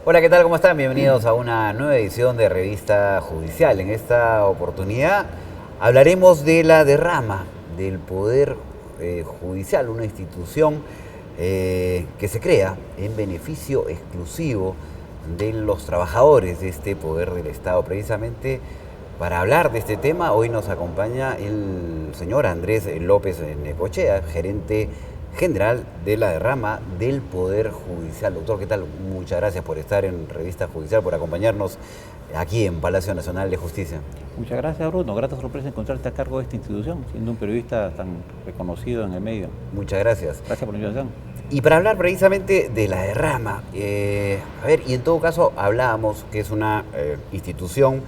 Hola, ¿qué tal? ¿Cómo están? Bienvenidos a una nueva edición de Revista Judicial. En esta oportunidad hablaremos de la derrama del Poder Judicial, una institución que se crea en beneficio exclusivo de los trabajadores de este poder del Estado. Precisamente para hablar de este tema, hoy nos acompaña el señor Andrés López Necochea, gerente general de la derrama del Poder Judicial. Doctor, ¿qué tal? Muchas gracias por estar en Revista Judicial, por acompañarnos aquí en Palacio Nacional de Justicia. Muchas gracias, Bruno. Grata sorpresa encontrarte a cargo de esta institución, siendo un periodista tan reconocido en el medio. Muchas gracias. Gracias por la invitación. Y para hablar precisamente de la derrama, a ver, y en todo caso hablábamos que es una institución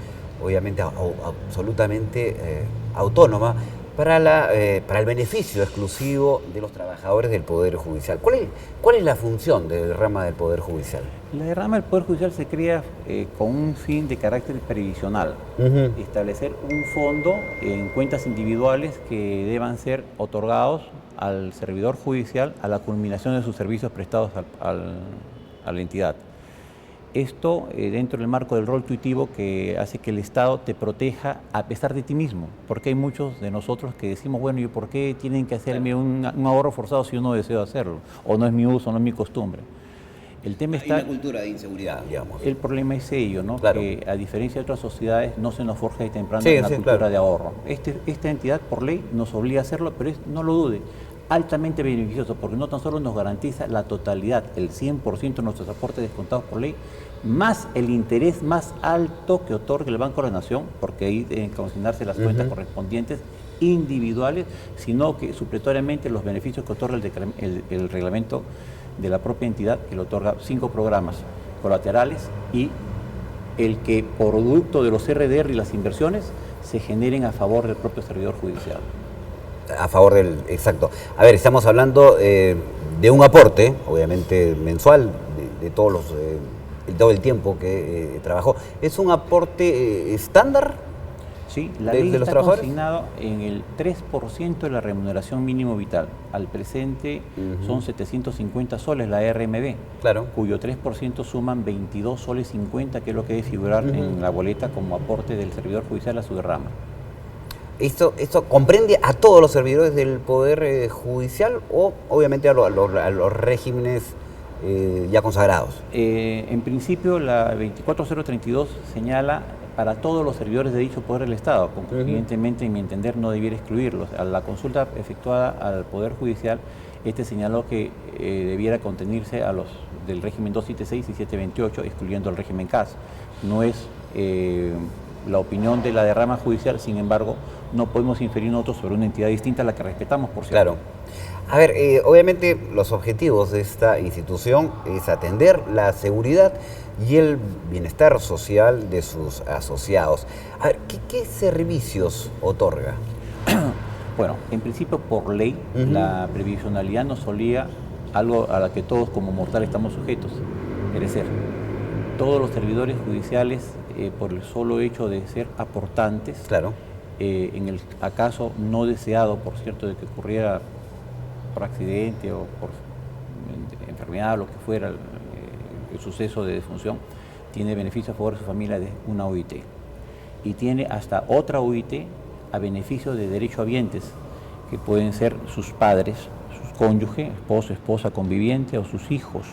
obviamente absolutamente autónoma para el beneficio exclusivo de los trabajadores del Poder Judicial. ¿Cuál es la función de la derrama del Poder Judicial? La derrama del Poder Judicial se crea con un fin de carácter previsional, establecer un fondo en cuentas individuales que deban ser otorgados al servidor judicial a la culminación de sus servicios prestados a la entidad. Esto dentro del marco del rol tuitivo que hace que el Estado te proteja a pesar de ti mismo, porque hay muchos de nosotros que decimos, bueno, ¿y por qué tienen que hacerme un ahorro forzado si yo no deseo hacerlo? O no es mi uso, no es mi costumbre. El tema está... Hay una cultura de inseguridad, digamos. El problema es ello, ¿no? Claro. Que a diferencia de otras sociedades no se nos forja de temprano Sí, una sí, cultura claro. de ahorro. Esta entidad por ley nos obliga a hacerlo, pero no lo dude, altamente beneficioso, porque no tan solo nos garantiza la totalidad, el 100% de nuestros aportes descontados por ley, más el interés más alto que otorga el Banco de la Nación, porque ahí deben consignarse las cuentas correspondientes individuales, sino que supletoriamente los beneficios que otorga el reglamento de la propia entidad, que le otorga 5 programas colaterales y el que producto de los RDR y las inversiones se generen a favor del propio servidor judicial. A favor del... Exacto. A ver, estamos hablando de un aporte, obviamente mensual, de todos los... todo el tiempo que trabajó. ¿Es un aporte estándar? Sí, la de ley los está trabajadores consignado en el 3% de la remuneración mínimo vital. Al presente son 750 soles la RMB, Claro. cuyo 3% suman 22 soles 50, que es lo que debe figurar en la boleta como aporte del servidor judicial a su derrama. ¿Esto comprende a todos los servidores del Poder Judicial o obviamente a los regímenes ya consagrados? En principio, la 24032 señala para todos los servidores de dicho poder del Estado, evidentemente, en mi entender, no debiera excluirlos. A la consulta efectuada al Poder Judicial, este señaló que debiera contenirse a los del régimen 276 y 728, excluyendo el régimen CAS. No es la opinión de la derrama judicial, sin embargo, no podemos inferir nosotros sobre una entidad distinta a la que respetamos, por cierto. Claro. A ver, obviamente los objetivos de esta institución es atender la seguridad y el bienestar social de sus asociados. A ver, ¿qué servicios otorga? Bueno, en principio por ley, la previsionalidad nos obliga algo a la que todos como mortales estamos sujetos, es decir, todos los servidores judiciales, por el solo hecho de ser aportantes, Claro. En el acaso no deseado, por cierto, de que ocurriera por accidente o por enfermedad o lo que fuera el suceso de defunción, tiene beneficio a favor de su familia de una OIT. Y tiene hasta otra OIT a beneficio de derechohabientes, que pueden ser sus padres, sus cónyuges, esposo, esposa, conviviente o sus hijos,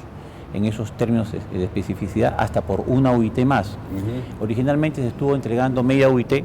en esos términos de especificidad, hasta por una OIT más. Originalmente se estuvo entregando media OIT,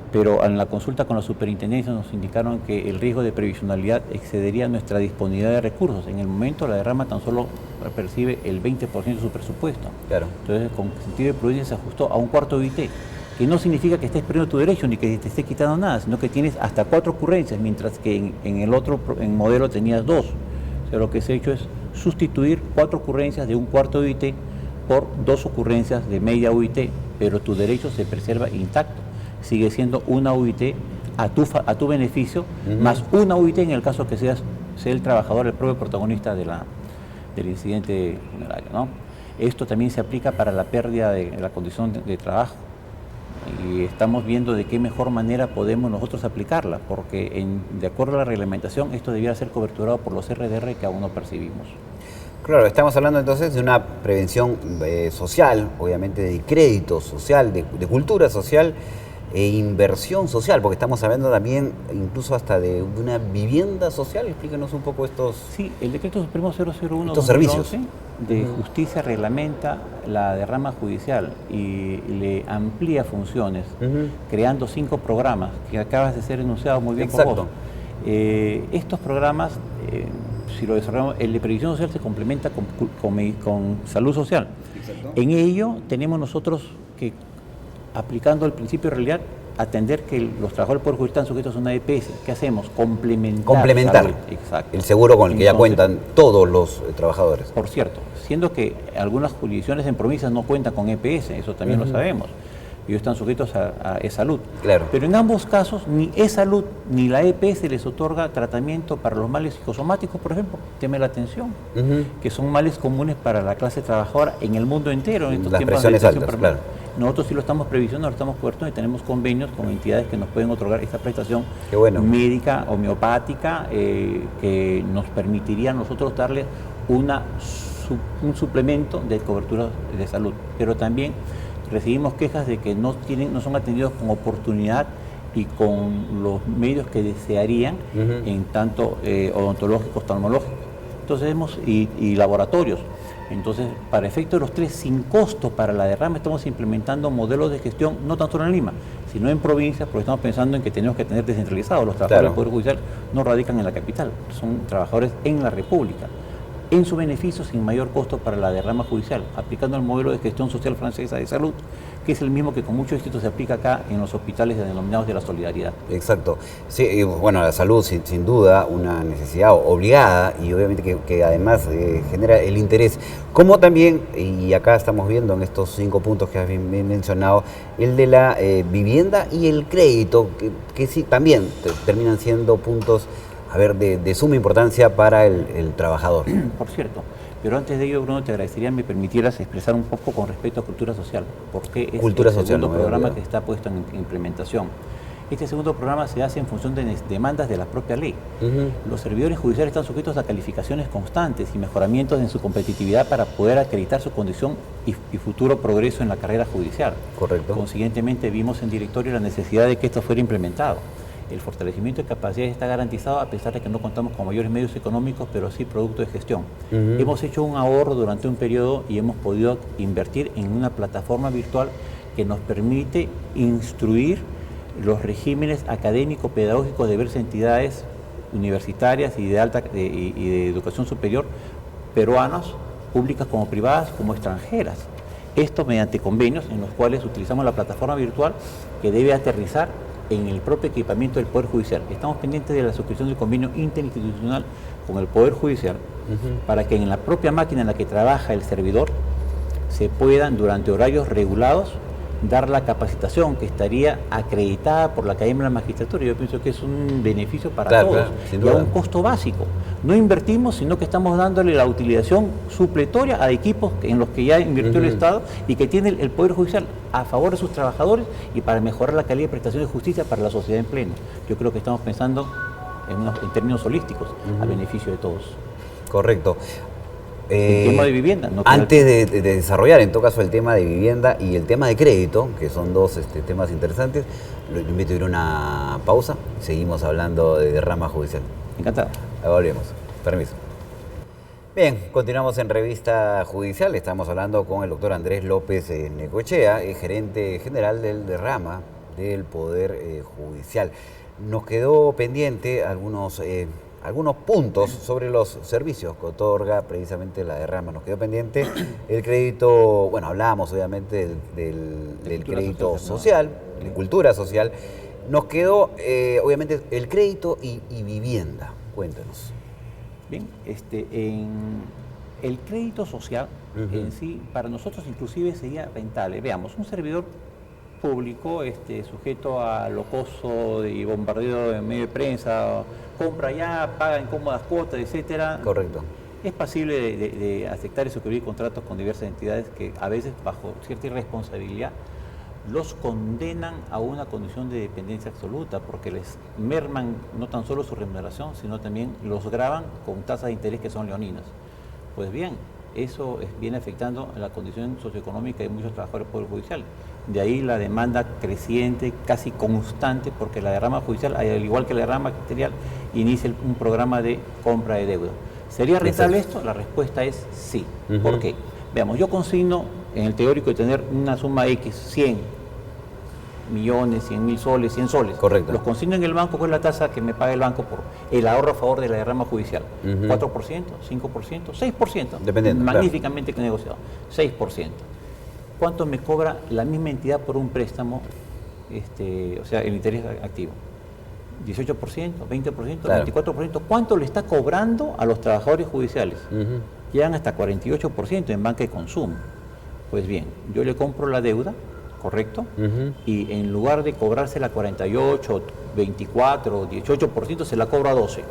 pero en la consulta con la superintendencia nos indicaron que el riesgo de previsionalidad excedería nuestra disponibilidad de recursos. En el momento la derrama tan solo percibe el 20% de su presupuesto. Claro. Entonces, con sentido de prudencia se ajustó a un cuarto OIT, que no significa que estés perdiendo tu derecho ni que te estés quitando nada, sino que tienes hasta 4 ocurrencias, mientras que en el otro modelo tenías 2. O sea, lo que se ha hecho es sustituir 4 ocurrencias de un cuarto OIT por 2 ocurrencias de media OIT, pero tu derecho se preserva intacto. Sigue siendo una UIT a tu beneficio, más una UIT en el caso que sea el trabajador, el propio protagonista del incidente funerario, ¿no? Esto también se aplica para la pérdida de la condición de trabajo. Y estamos viendo de qué mejor manera podemos nosotros aplicarla, porque de acuerdo a la reglamentación esto debiera ser coberturado por los RDR que aún no percibimos. Claro, estamos hablando entonces de una prevención social, obviamente de crédito social, de cultura social e inversión social, porque estamos hablando también incluso hasta de una vivienda social. Explíquenos un poco estos, Sí, el decreto supremo 001 estos 2011 servicios. de justicia reglamenta la derrama judicial y le amplía funciones, creando 5 programas que acabas de ser enunciado muy bien por Exacto. vos. Estos programas, si lo desarrollamos, el de previsión social se complementa con salud social. Exacto. En ello tenemos nosotros que, aplicando el principio de realidad, atender que los trabajadores del Poder Judicial están sujetos a una EPS. ¿Qué hacemos? Complementar salud. Exacto. el seguro con el que ya Entonces, cuentan todos los trabajadores. por cierto, siendo que algunas jurisdicciones en provincias no cuentan con EPS, eso también lo sabemos. Ellos están sujetos a e-salud. Claro. Pero en ambos casos, ni e-salud ni la EPS les otorga tratamiento para los males psicosomáticos, por ejemplo, tema de la atención, que son males comunes para la clase trabajadora en el mundo entero. En estos Las tiempos presiones de tensión altas, permanente. claro. Nosotros sí lo estamos previsionando, lo estamos cubiertos y tenemos convenios con entidades que nos pueden otorgar esta prestación Qué bueno. médica, homeopática, que nos permitiría a nosotros darle un suplemento de cobertura de salud. Pero también recibimos quejas de que no son atendidos con oportunidad y con los medios que desearían, en tanto odontológicos, oftalmológicos. Entonces y laboratorios. Entonces, para efecto de los 3, sin costo para la derrama, estamos implementando modelos de gestión no tan solo en Lima, sino en provincias, porque estamos pensando en que tenemos que tener descentralizados. Los trabajadores del Poder Judicial no radican en la capital, son trabajadores en la República, en su beneficio sin mayor costo para la derrama judicial, aplicando el modelo de gestión social francesa de salud, que es el mismo que con mucho éxito se aplica acá en los hospitales denominados de la solidaridad. Exacto. Sí, y bueno, la salud sin duda una necesidad obligada y obviamente que además genera el interés. Como también, y acá estamos viendo en estos 5 puntos que has bien mencionado, el de la vivienda y el crédito, que sí también terminan siendo puntos de suma importancia para el trabajador. Por cierto, pero antes de ello, Bruno, te agradecería me permitieras expresar un poco con respecto a cultura social, porque es Cultura el social, segundo no me programa olvido. que está puesto en implementación. Este segundo programa se hace en función de demandas de la propia ley. Los servidores judiciales están sujetos a calificaciones constantes y mejoramientos en su competitividad para poder acreditar su condición y futuro progreso en la carrera judicial. Correcto. Consiguientemente, vimos en directorio la necesidad de que esto fuera implementado. El fortalecimiento de capacidades está garantizado a pesar de que no contamos con mayores medios económicos, pero sí producto de gestión. Hemos hecho un ahorro durante un periodo y hemos podido invertir en una plataforma virtual que nos permite instruir los regímenes académico-pedagógicos de diversas entidades universitarias y de educación superior, peruanas, públicas como privadas, como extranjeras. Esto mediante convenios en los cuales utilizamos la plataforma virtual que debe aterrizar en el propio equipamiento del Poder Judicial. Estamos pendientes de la suscripción del convenio interinstitucional con el Poder Judicial para que en la propia máquina en la que trabaja el servidor se puedan, durante horarios regulados, dar la capacitación que estaría acreditada por la Academia de la Magistratura. Yo pienso que es un beneficio para todos, Claro, sin y duda. a un costo básico. No invertimos, sino que estamos dándole la utilización supletoria a equipos en los que ya invirtió el Estado y que tiene el Poder Judicial a favor de sus trabajadores y para mejorar la calidad de prestación de justicia para la sociedad en pleno. Yo creo que estamos pensando en términos holísticos, a beneficio de todos. Correcto. El tema de vivienda. No Antes de desarrollar en todo caso el tema de vivienda y el tema de crédito, que son dos temas interesantes, lo invito a ir a una pausa. Seguimos hablando de derrama judicial. Encantado. Ahí volvemos. Permiso. Bien, continuamos en Revista Judicial. Estamos hablando con el doctor Andrés López Necochea, gerente general del derrama del Poder Judicial. Nos quedó pendiente algunos puntos sobre los servicios que otorga precisamente la derrama. Nos quedó pendiente el crédito, bueno, hablábamos obviamente del crédito social, de cultura social. Nos quedó obviamente el crédito y vivienda. Cuéntanos. Bien, en el crédito social en sí, para nosotros inclusive sería rentable. Veamos, un servidor público sujeto al acoso y bombardeo en medio de prensa, compra ya, paga en cómodas cuotas, etcétera. Correcto. Es pasible de aceptar y suscribir contratos con diversas entidades que a veces bajo cierta irresponsabilidad los condenan a una condición de dependencia absoluta porque les merman no tan solo su remuneración, sino también los gravan con tasas de interés que son leoninas. Pues bien, eso viene afectando la condición socioeconómica de muchos trabajadores del Poder Judicial. De ahí la demanda creciente, casi constante, porque la derrama judicial, al igual que la derrama material, inicia un programa de compra de deuda. ¿Sería rentable esto? La respuesta es sí. ¿Por qué? Veamos, yo consigno en el teórico de tener una suma X, 100 millones, 100.000 soles, 100 soles. Correcto. Los consigno en el banco, ¿cuál es la tasa que me paga el banco por el ahorro a favor de la derrama judicial? 4%, 5%, 6%. Dependiendo. Magníficamente negociado. 6%. ¿Cuánto me cobra la misma entidad por un préstamo, o sea, el interés activo? 18%, 20%, claro. 24%. ¿Cuánto le está cobrando a los trabajadores judiciales? Llegan hasta 48% en banca de consumo. Pues bien, yo le compro la deuda, ¿correcto? Y en lugar de cobrársela 48, 24, 18%, se la cobro a 12.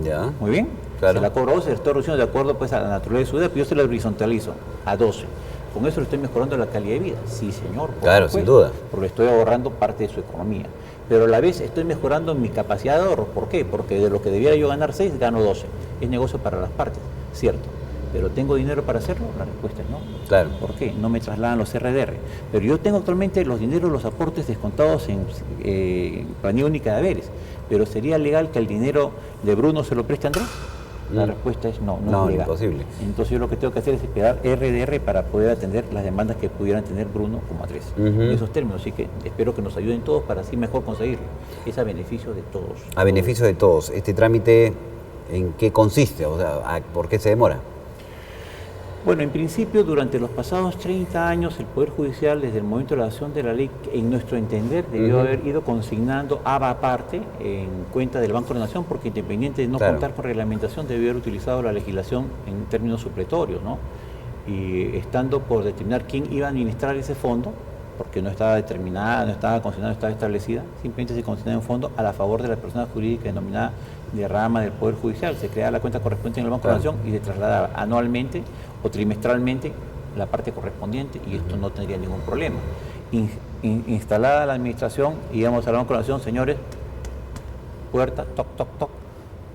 Ya. Muy bien. Claro. Se la cobro a 12, estoy reduciendo de acuerdo pues, a la naturaleza de su deuda, pero yo se la horizontalizo a 12. Con eso le estoy mejorando la calidad de vida. Sí, señor. Claro, sin duda. Porque le estoy ahorrando parte de su economía. Pero a la vez estoy mejorando mi capacidad de ahorro. ¿Por qué? Porque de lo que debiera yo ganar 6, gano 12. Es negocio para las partes, cierto. ¿Pero tengo dinero para hacerlo? La respuesta es no. Claro. ¿Por qué? No me trasladan los RDR. Pero yo tengo actualmente los dineros, los aportes descontados en planilla única de haberes. ¿Pero sería legal que el dinero de Bruno se lo preste a Andrés? La respuesta es no, no es legal. Imposible. Entonces yo lo que tengo que hacer es esperar RDR para poder atender las demandas que pudieran tener Bruno como Andrés. En esos términos, así que espero que nos ayuden todos para así mejor conseguirlo. Es a beneficio de todos. A beneficio de todos. ¿Este trámite en qué consiste? O sea, ¿por qué se demora? Bueno, en principio, durante los pasados 30 años, el Poder Judicial, desde el momento de la adopción de la ley, en nuestro entender, debió haber ido consignando ABA aparte en cuenta del Banco de la Nación, porque independiente de no contar con reglamentación, debió haber utilizado la legislación en términos supletorios, ¿no? Y estando por determinar quién iba a administrar ese fondo, porque no estaba determinada, no estaba consignada, no estaba establecida, simplemente se consignaba un fondo a la favor de la persona jurídica denominada derrama del Poder Judicial. Se creaba la cuenta correspondiente en el Banco de la Nación y se trasladaba anualmente o trimestralmente la parte correspondiente, y esto no tendría ningún problema. Instalada la administración, íbamos al Banco de la Nación, señores, puerta, toc, toc, toc.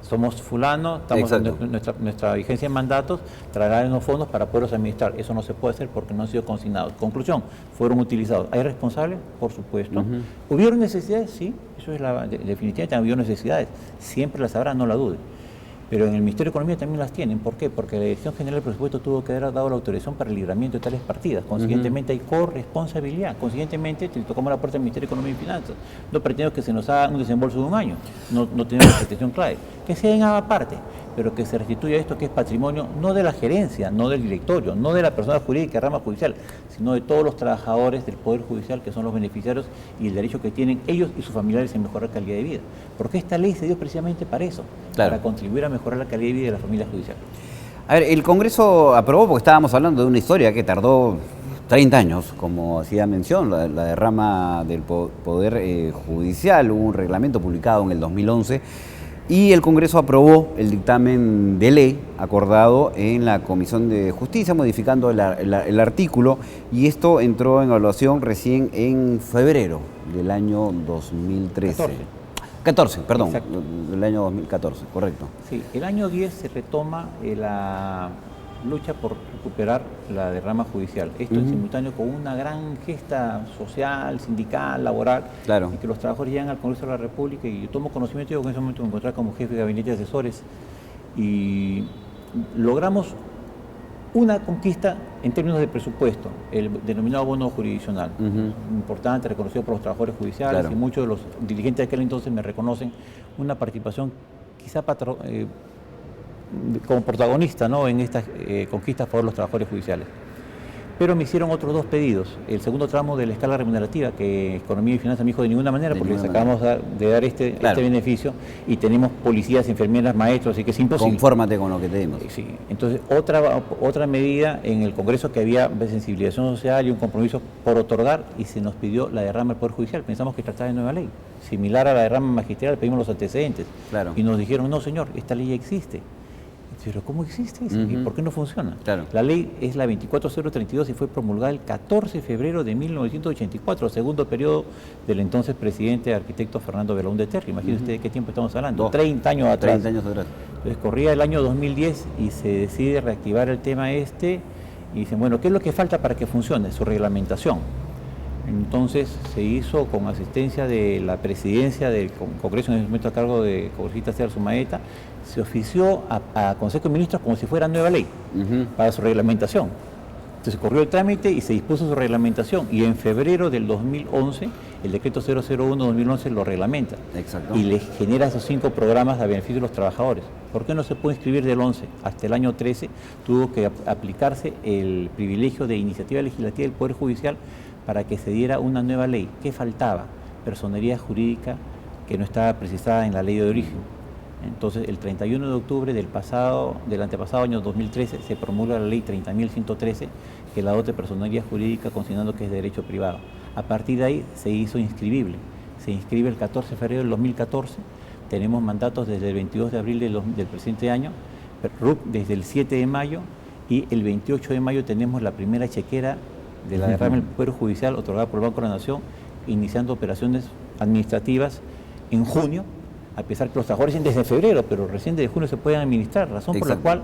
Somos fulano, estamos en nuestra vigencia en mandatos, traerán los fondos para poderlos administrar. Eso no se puede hacer porque no han sido consignados. Conclusión, fueron utilizados. ¿Hay responsables? Por supuesto. ¿Hubieron necesidades? Sí, eso es definitivamente hubo necesidades. Siempre las habrá, no la dude. Pero en el Ministerio de Economía también las tienen. ¿Por qué? Porque la Dirección General del Presupuesto tuvo que haber dado la autorización para el libramiento de tales partidas. Consiguientemente hay corresponsabilidad. Consiguientemente te tocamos la puerta del Ministerio de Economía y Finanzas. No pretendemos que se nos haga un desembolso de un año. No tenemos protección clave. Que sea en aparte, pero que se restituya esto que es patrimonio no de la gerencia, no del directorio, no de la persona jurídica, rama judicial, sino de todos los trabajadores del Poder Judicial, que son los beneficiarios y el derecho que tienen ellos y sus familiares en mejorar calidad de vida. Porque esta ley se dio precisamente para eso, para contribuir a mejorar la calidad de vida de la familia judicial. A ver, el Congreso aprobó, porque estábamos hablando de una historia que tardó 30 años, como hacía mención, la derrama del Poder Judicial. Hubo un reglamento publicado en el 2011 y el Congreso aprobó el dictamen de ley acordado en la Comisión de Justicia, modificando el artículo, y esto entró en evaluación recién en febrero del año 2013. 14, perdón, exacto. Del año 2014, correcto. Sí, el año 10 se retoma la lucha por recuperar la derrama judicial. Esto en simultáneo con una gran gesta social, sindical, laboral, y que los trabajadores llegan al Congreso de la República, y yo tomo conocimiento, yo en ese momento me encontraba como jefe de gabinete de asesores, y logramos una conquista en términos de presupuesto, el denominado bono jurisdiccional, importante, reconocido por los trabajadores judiciales, y muchos de los dirigentes de aquel entonces me reconocen una participación quizá como protagonista, ¿no?, en estas conquistas por los trabajadores judiciales. Pero me hicieron otros dos pedidos. El segundo tramo de la escala remunerativa, que Economía y Finanzas me dijo de ninguna manera, porque les acabamos de dar este beneficio, y tenemos policías, enfermeras, maestros, así que es imposible. Confórmate con lo que tenemos. Sí. Entonces, otra medida en el Congreso, que había sensibilización social y un compromiso por otorgar, y se nos pidió la derrama del Poder Judicial. Pensamos que trataba de nueva ley. Similar a la derrama magisterial, pedimos los antecedentes. Y nos dijeron, no señor, esta ley ya existe. Pero ¿cómo existe eso? ¿Y por qué no funciona? Claro. La ley es la 24032 y fue promulgada el 14 de febrero de 1984, segundo periodo del entonces presidente arquitecto Fernando Belaúnde Terry. Imagínense usted de qué tiempo estamos hablando. 30 años atrás. 30 años atrás. Entonces corría el año 2010 y se decide reactivar el tema y dicen, bueno, ¿qué es lo que falta para que funcione? Su reglamentación. Entonces se hizo con asistencia de la presidencia del Congreso, en ese momento a cargo de Congresista César Sumaeta, se ofició a Consejo de Ministros como si fuera nueva ley para su reglamentación. Entonces corrió el trámite y se dispuso su reglamentación y en febrero del 2011 el decreto 001-2011 lo reglamenta. Exacto. Y le genera esos 5 programas a beneficio de los trabajadores. ¿Por qué no se puede inscribir del 11 hasta el año 13? Tuvo que aplicarse el privilegio de iniciativa legislativa del Poder Judicial para que se diera una nueva ley. ¿Qué faltaba? Personería jurídica que no estaba precisada en la ley de origen. Entonces, el 31 de octubre del antepasado año 2013 se promulga la ley 30.113 que la dote personería jurídica considerando que es de derecho privado. A partir de ahí se hizo inscribible. Se inscribe el 14 de febrero del 2014. Tenemos mandatos desde el 22 de abril del presente año, RUC desde el 7 de mayo y el 28 de mayo tenemos la primera chequera de la derrama del Poder Judicial otorgada por el Banco de la Nación, iniciando operaciones administrativas en junio, a pesar que los trabajadores dicen desde febrero, pero recién desde junio se pueden administrar, razón por la cual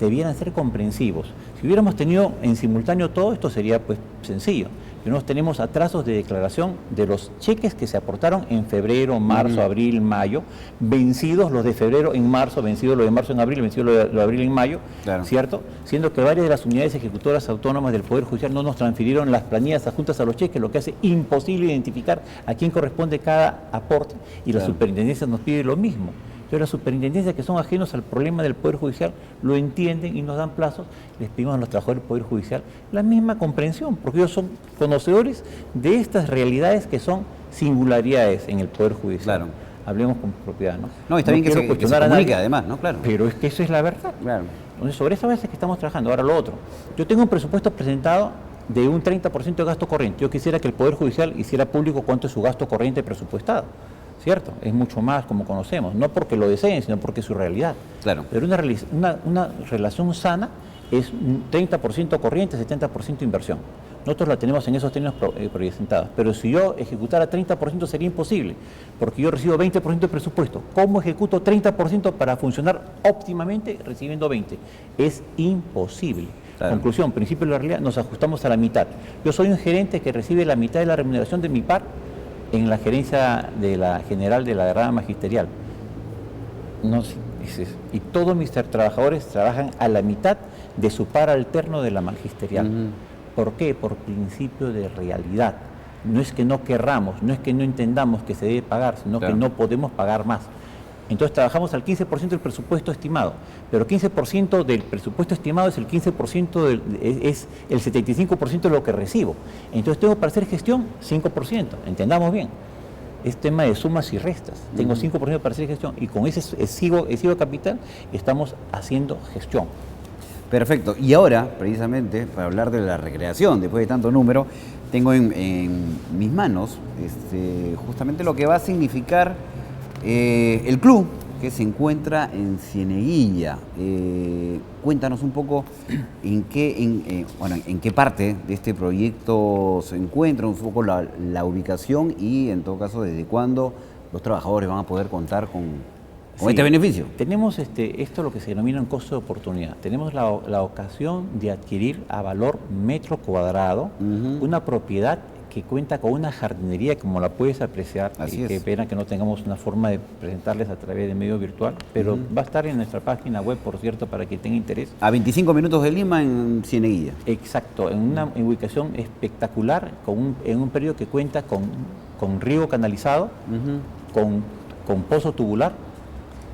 debieran ser comprensivos. Si hubiéramos tenido en simultáneo todo esto sería pues sencillo. Pero tenemos atrasos de declaración de los cheques que se aportaron en febrero, marzo, abril, mayo, vencidos los de febrero en marzo, vencidos los de marzo en abril, vencidos los de abril en mayo, ¿cierto? Siendo que varias de las unidades ejecutoras autónomas del Poder Judicial no nos transfirieron las planillas adjuntas a los cheques, lo que hace imposible identificar a quién corresponde cada aporte y la superintendencia nos pide lo mismo. Entonces las superintendencias que son ajenos al problema del Poder Judicial lo entienden y nos dan plazos, les pedimos a los trabajadores del Poder Judicial la misma comprensión, porque ellos son conocedores de estas realidades que son singularidades en el Poder Judicial. Claro. Hablemos con propiedad, ¿no? No, está bien que se comunique además, ¿no? Claro. Pero es que eso es la verdad. Claro. Entonces sobre esa base que estamos trabajando. Ahora lo otro, yo tengo un presupuesto presentado de un 30% de gasto corriente. Yo quisiera que el Poder Judicial hiciera público cuánto es su gasto corriente presupuestado. ¿Cierto? Es mucho más como conocemos, no porque lo deseen, sino porque es su realidad. Claro. Pero una relación sana es un 30% corriente, 70% inversión. Nosotros la tenemos en esos términos presentados, pero si yo ejecutara 30% sería imposible, porque yo recibo 20% de presupuesto. ¿Cómo ejecuto 30% para funcionar óptimamente recibiendo 20%? Es imposible. Claro. Conclusión, principio de la realidad, nos ajustamos a la mitad. Yo soy un gerente que recibe la mitad de la remuneración de mi par en la gerencia de la general de la derrama magisterial. No, y todos mis trabajadores trabajan a la mitad de su par alterno de la magisterial. ¿Por qué? Por principio de realidad. No es que no querramos, no es que no entendamos que se debe pagar, sino que no podemos pagar más. Entonces trabajamos al 15% del presupuesto estimado, pero 15% del presupuesto estimado es el 15%, es el 75% de lo que recibo. Entonces tengo para hacer gestión 5%, entendamos bien. Es tema de sumas y restas. Tengo 5% para hacer gestión y con ese exiguo capital estamos haciendo gestión. Perfecto. Y ahora, precisamente, para hablar de la recreación, después de tanto número, tengo en mis manos justamente lo que va a significar el club que se encuentra en Cieneguilla. Cuéntanos un poco en qué parte de este proyecto se encuentra, un poco la ubicación y en todo caso desde cuándo los trabajadores van a poder contar con este beneficio. Tenemos esto lo que se denomina un costo de oportunidad. Tenemos la ocasión de adquirir a valor metro cuadrado una propiedad que cuenta con una jardinería, como la puedes apreciar. Así es. Qué pena que no tengamos una forma de presentarles a través de medio virtual, pero va a estar en nuestra página web, por cierto, para quien tenga interés. A 25 minutos de Lima, en Cieneguilla. Exacto, en una ubicación espectacular, en un predio que cuenta con río canalizado, con pozo tubular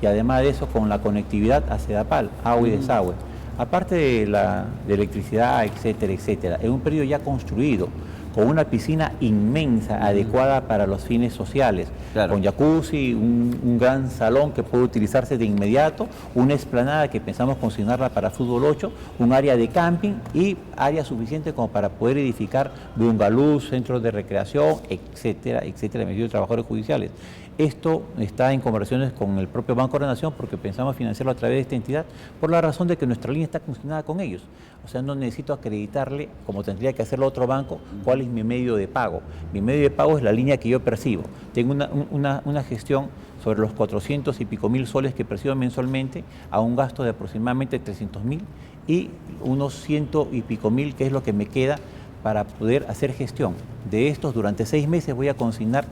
y además de eso con la conectividad a Sedapal, agua y desagüe. Aparte de electricidad, etcétera, etcétera. Es un predio ya construido, con una piscina inmensa, adecuada para los fines sociales, con jacuzzi, un gran salón que puede utilizarse de inmediato, una explanada que pensamos consignarla para fútbol 8, un área de camping y área suficiente como para poder edificar bungalows, centros de recreación, etcétera, etcétera, medios de trabajadores judiciales. Esto está en conversaciones con el propio Banco de la Nación porque pensamos financiarlo a través de esta entidad por la razón de que nuestra línea está consignada con ellos. O sea, no necesito acreditarle, como tendría que hacerlo otro banco, cuál es mi medio de pago. Mi medio de pago es la línea que yo percibo. Tengo una gestión sobre los 400 y pico mil soles que percibo mensualmente a un gasto de aproximadamente 300.000 y unos 100 y pico mil, que es lo que me queda para poder hacer gestión. De estos, durante 6 meses voy a consignar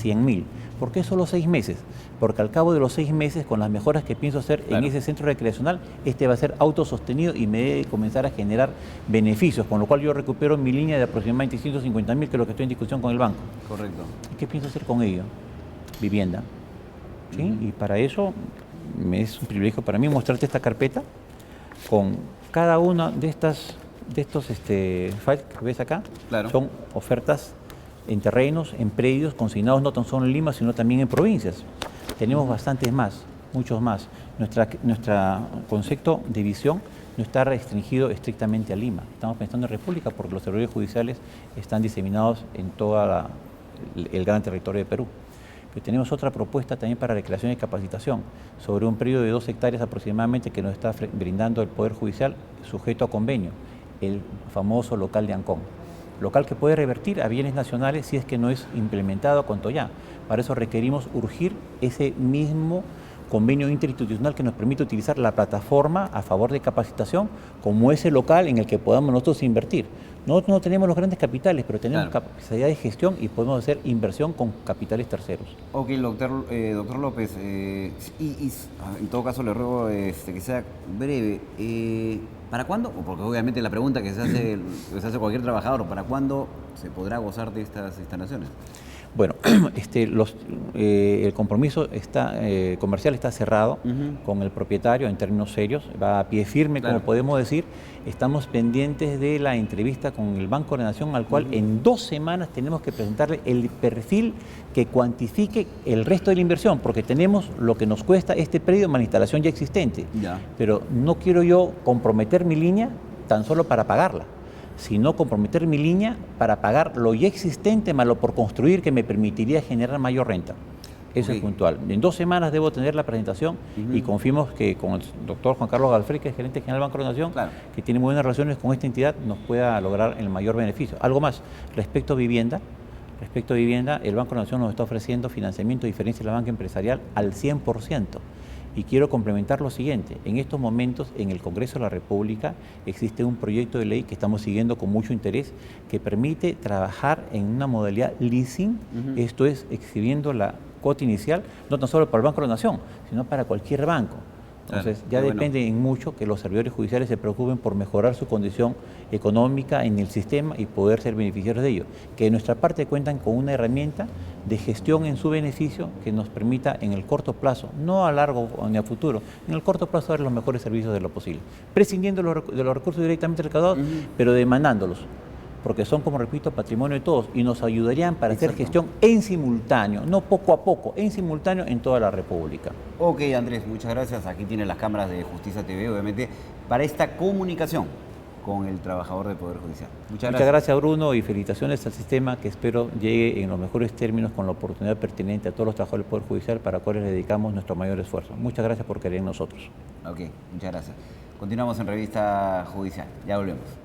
100.000. ¿Por qué solo 6 meses? Porque al cabo de los 6 meses, con las mejoras que pienso hacer en ese centro recreacional, este va a ser autosostenido y me debe comenzar a generar beneficios, con lo cual yo recupero mi línea de aproximadamente 150.000, que es lo que estoy en discusión con el banco. Correcto. ¿Y qué pienso hacer con ello? Vivienda. ¿Sí? Y para eso es un privilegio para mí mostrarte esta carpeta con cada una de estos files que ves acá. Claro. Son ofertas en terrenos, en predios consignados no tan solo en Lima, sino también en provincias. Tenemos bastantes más, muchos más. Nuestro concepto de visión no está restringido estrictamente a Lima. Estamos pensando en República porque los servidores judiciales están diseminados en todo el gran territorio de Perú. Pero tenemos otra propuesta también para recreación y capacitación sobre un periodo de 2 hectáreas aproximadamente que nos está brindando el Poder Judicial sujeto a convenio, el famoso local de Ancón. Local que puede revertir a bienes nacionales si es que no es implementado a Contoyá. Para eso requerimos urgir ese mismo convenio interinstitucional que nos permite utilizar la plataforma a favor de capacitación como ese local en el que podamos nosotros invertir. Nosotros no tenemos los grandes capitales, pero tenemos capacidad de gestión y podemos hacer inversión con capitales terceros. Ok, doctor López, en todo caso le ruego que sea breve. ¿Para cuándo? Porque obviamente la pregunta que se hace cualquier trabajador, ¿para cuándo se podrá gozar de estas instalaciones? Bueno, el compromiso comercial está cerrado con el propietario en términos serios, va a pie firme, como podemos decir. Estamos pendientes de la entrevista con el Banco de la Nación, al cual en 2 semanas tenemos que presentarle el perfil que cuantifique el resto de la inversión, porque tenemos lo que nos cuesta este predio más la instalación ya existente. Pero no quiero yo comprometer mi línea tan solo para pagarla, sino comprometer mi línea para pagar lo ya existente más lo por construir, que me permitiría generar mayor renta. Eso es puntual. En 2 semanas debo tener la presentación y confiamos que con el doctor Juan Carlos Galfrey, que es gerente general del Banco de la Nación, que tiene buenas relaciones con esta entidad, nos pueda lograr el mayor beneficio. Algo más, respecto a vivienda, el Banco de la Nación nos está ofreciendo financiamiento de diferencia de la banca empresarial al 100%. Y quiero complementar lo siguiente: en estos momentos en el Congreso de la República existe un proyecto de ley que estamos siguiendo con mucho interés que permite trabajar en una modalidad leasing, esto es, exhibiendo la cuota inicial, no tan solo para el Banco de la Nación, sino para cualquier banco. Entonces ya depende en mucho que los servidores judiciales se preocupen por mejorar su condición económica en el sistema y poder ser beneficiarios de ello. Que de nuestra parte cuentan con una herramienta de gestión en su beneficio que nos permita en el corto plazo, no a largo ni a futuro, en el corto plazo dar los mejores servicios de lo posible, prescindiendo de los recursos directamente recaudados, pero demandándolos, porque son, como repito, patrimonio de todos y nos ayudarían para hacer gestión en simultáneo, no poco a poco, en simultáneo en toda la República. Ok, Andrés, muchas gracias. Aquí tiene las cámaras de Justicia TV, obviamente, para esta comunicación con el trabajador del Poder Judicial. Muchas gracias, Bruno, y felicitaciones al sistema, que espero llegue en los mejores términos con la oportunidad pertinente a todos los trabajadores del Poder Judicial, para cuales le dedicamos nuestro mayor esfuerzo. Muchas gracias por creer en nosotros. Ok, muchas gracias. Continuamos en Revista Judicial. Ya volvemos.